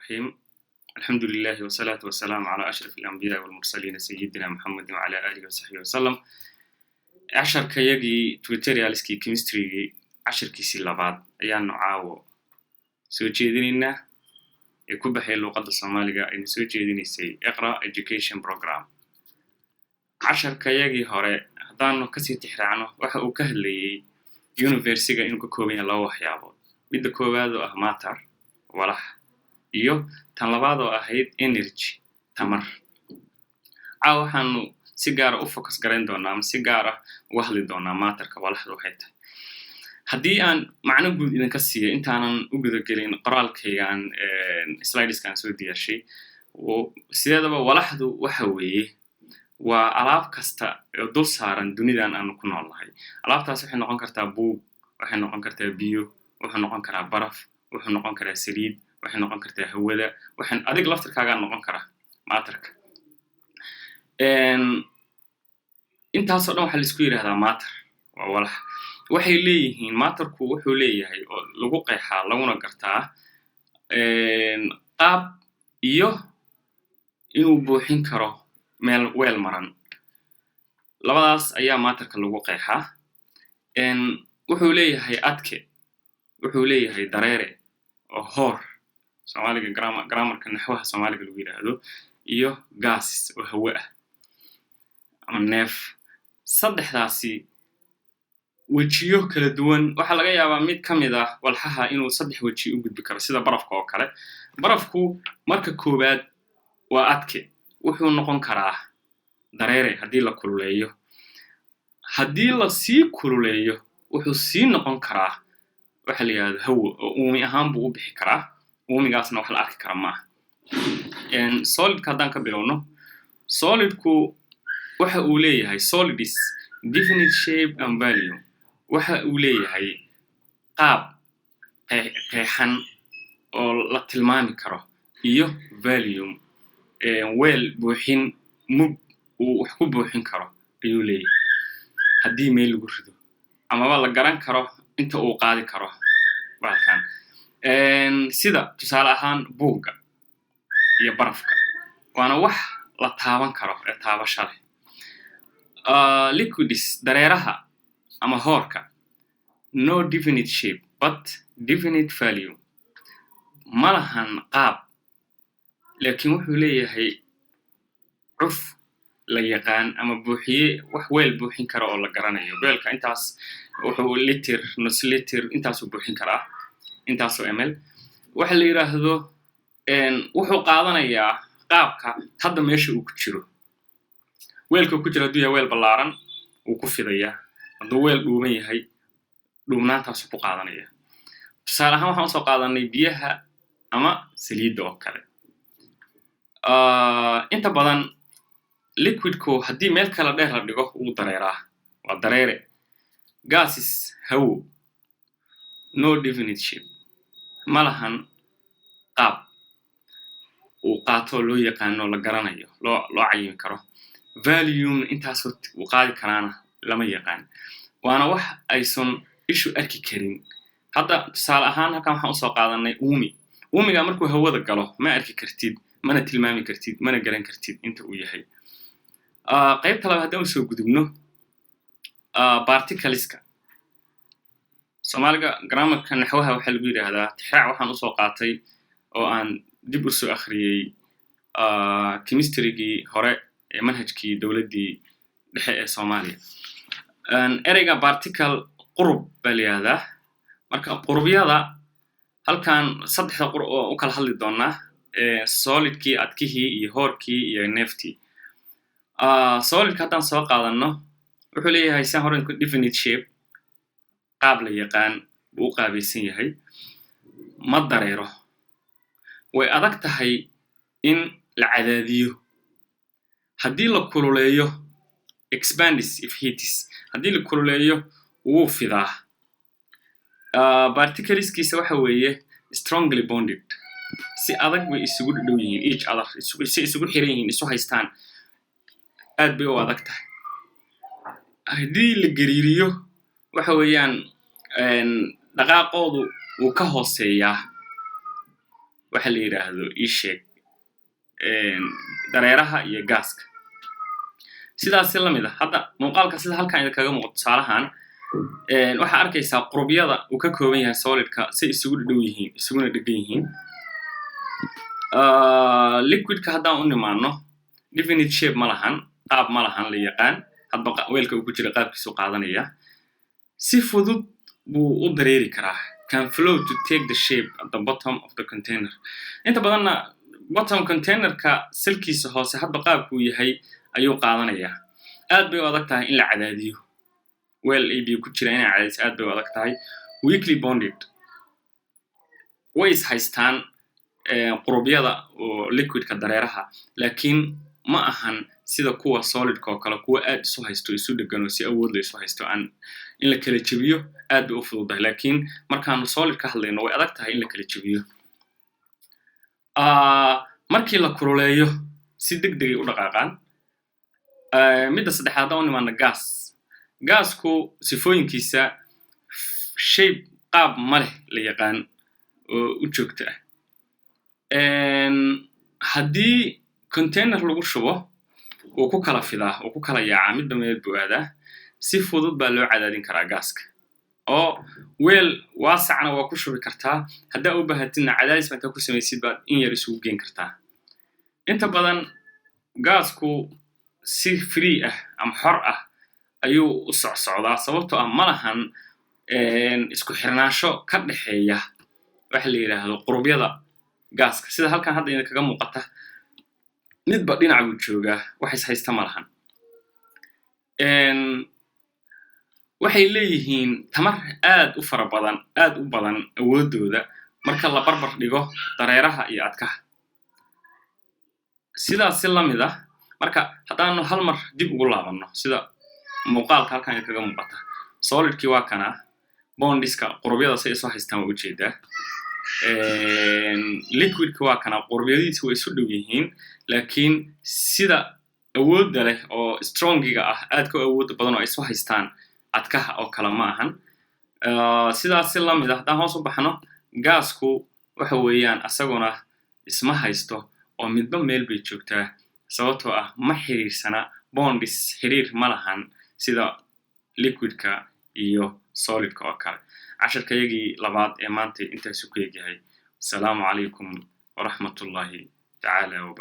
الرحيم الحمد لله والصلاة والسلام على أشرف الأنبياء والمرسلين سيدنا محمد وعلى آله وصحبه وسلم عشر كيجي تويتريالسكي كيمستري عشر كيسي لبعض أيان نعاو سوتشيديننا يكون بحي اللغة الصومالية إن سوتشيديني سي اقرأ education program عشر كيجي هراء هذانو كسي تحرعنو وحقو كهلي يونيفرسيغا إنو كوبين الله وحيابو ميدا كوبادو أهماتر ولح iyo tan labaad oo ahayd energy tamar waxaanu si gaar ah u focus gareyn doonaa ama si gaar ah u hadli doonaa maatarka walaxdu waxay tahay haddii aan macno guud idinka siiyo intaanan u gudagelin qoraalkaygaan slideskan soo diyaarshay sideedaba walaxdu waxa weeye waa alaab kasta oo dul saaran dunidan aanu ku noolnahay alaabtaas waxay noqon kartaa buug waxay noqon kartaa biyo waxay noqon karaa baraf waxay noqon karaa saliid waxay noqon kartaa hawada waxaan adig laftirkaaga noqon karaa maatarka intaas oo dhan waxa la isku yiraahdaa maatar waa walax waxay leeyihiin maatarku wuxuu leeyahay oo lagu qeexaa laguna gartaa qaab iyo inuu buuxin karo meel weel maran labadaas ayaa maatarka lagu qeexaa wuxuu leeyahay adke wuxuu leeyahay dareere oo hor Soomaaliga grammarka naxwaha Soomaaliga lagu yiraahdo iyo gas oo hawo ah ama neef saddexdaasi wajiyo kala duwan waxa laga yaabaa mid kamid ah walxaha inuu saddex waji u gudbi karo sida barafka oo kale barafku marka koobaad waa adke wuxuu noqon karaa dareere haddii la kululeeyo haddii la sii kululeeyo wuxuu sii noqon karaa waxa la yiraahdo hawo oo uumi ahaan buu u bixi karaa uumigaasna wax la arki kara ma solidka haddaan ka bilowno solidku waxa uu leeyahay solid is definite shape and value waxa uu leeyahay qaab qeexan oo la tilmaami karo iyo value weel buuxin mug uu wax ku buuxin karo ayuu leeyahay haddii meel lagu rido ama la garan karo inta uu qaadi karo baalkan sida tusaale ahaan buugga iyo barafka waana wax la taaban karo ee taabasho leh liquids dareeraha ama hoorka no definite shape but definite value malahan qaab laakiin wuxuu leeyahay cuf la yaqaan ama buuxiye wax weel buuxin karo oo la garanayo weelka intaas wuxuu liter nus liter intaas uu buuxin karaa intaas oo ml waxa la yiraahdo wuxuu qaadanayaa qaabka hadda meesha uu ku jiro weelka ku jira haduu weel ballaaran uu ku fidayaa haduu weel dhuuban yahay dhuubnaantaas ku qaadanaya tusaale ahaan waxaan soo qaadanay biyaha ama saliidda oo kale inta badan liquidku haddii meel kala dheer la dhigo uu dareeraa waa dareere gases hawo no definite shape malahan qaab uu qaato loo yaqaano la garanayo loo cayin karo value intaas uu qaadi karaana lama yaqaan waana wax aysan ishu arki karin hadda tusaale ahaan halkan waxaan soo qaadanay uumiga markuu hawada galo ma arki kartid mana tilmaami kartid mana garan kartid inta uu yahay qaybta labaad haddaan soo gudubno particleska Soomaaliga grammarka naxwaha waxa lagu yiraahdaa tixraac waxaan u soo qaatay oo aan dib u soo akhriyay chemistry-gii hore ee manhajkii dawladdii dhexe ee Soomaaliya ereyga particle qurub baa la yiraahdaa marka qurubyada halkan saddexda qurub oo u kala hadli doonaa solidkii adkihii iyo hoorkii iyo neeftii solidka haddaan soo qaadano wuxuu leeyahay si hore definite shape qaab la yaqaan buu qaabaysan yahay ma dareero way adag tahay in la cadaadiyo haddii la kululeeyo expands if heats haddii la kululeeyo wuu fidaa particleskiisa waxa weeye strongly bonded si adag way isugu dhow yihiin each other isugu xiran yihiin isu haystaan aad bay u adag tahay haddii la gariiriyo waxa weeyaan dhaqaaqoodu wuu ka hooseeyaa waxa la yiraahdo sheeg dareeraha iyo gaaska sidaas la mid ah hadda muuqaalka sida halkan idin kaga muuqdo tusaalahan waxa arkaysaa qurubyada uu ka kooban yahay solidka si isugu dhow yihiin isuguna dhagan yihiin liquidka haddaan u nimaano definite shape ma lahan qaab ma lahan la yaqaan hadba weelka uu ku jira qaabkiisu qaadanaya si fudud buu u dareeri karaa can flow to take the shape at the bottom of the container inta badanna bottom containerka salkiisa hoose hadba qaabku yahay ayuu qaadanaya aad bay u adag tahay in la cadaadiyo weel ay biyo ku jira inay cadaadiso aad bay u adag tahay weakly bonded ways haystaan qurubyada oo liquidka dareeraha laakiin ma ahan sida kuwa solidka oo kale kuwa aad isu haysto isu dhagan oo si awood leh isu haysto aan in la kala jabiyo aad bay u fududahay laakiin markaan solid ka hadlayno way adag tahay in la kala jabiyo markii la kululeeyo si degdeg ah u dhaqaaqaan midda saddexaad oo nimaana gaasku sifooyinkiisa shape qaab ma leh la yaqaan oo u joogta haddii container lagu shubo oo ku kala fidaa oo ku kala yaaca midba meel buuada si fudud baa loo cadaadin karaa gaaska oo weel waasacna waa ku shubi kartaa haddaa u baahatina cadaadis inta ku samaysid baad in yar isugu geen kartaa inta badan gaasku si free ah ama xor ah ayuu u socdaa sababtoo ah ma lahan isku xirnaansho ka dhaxeeya waxa la yiraahdo qurubyada gaaska sida halkan hadda idin kaga muuqata midba dhinac uu joogaa wax is haysta ma lahan waxay leeyihiin tamar aad u fara badan aad u badan awoodooda marka la barbar dhigo dareeraha iyo adkaha sidaas la mid ah marka hadaan hal mar dib ugu laabano sida muuqaalka halkan kaga muuqata solidkii waa kana bondiska qurubyada say soo haystaan waa u jeedaa liquidka waa kana qurubyadiisu way isu dhow yihiin laakiin sida awoodda leh oo strongiga ah aad ka awood badan oo ay soo haystaan adkaha oo kala ma ahan sidaas la mid ah hadaan hoos u baxno gaasku waxa weeyaan asaguna isma haysto oo midba meel bay joogtaa sababtoo ah ma xiriirsana bondis xiriir ma lahan sida liquidka iyo solidka oo kale casharkayagii labaad ee maanta intaas ku eegyahay assalaamu calaykum waraxmatullaahi tacaala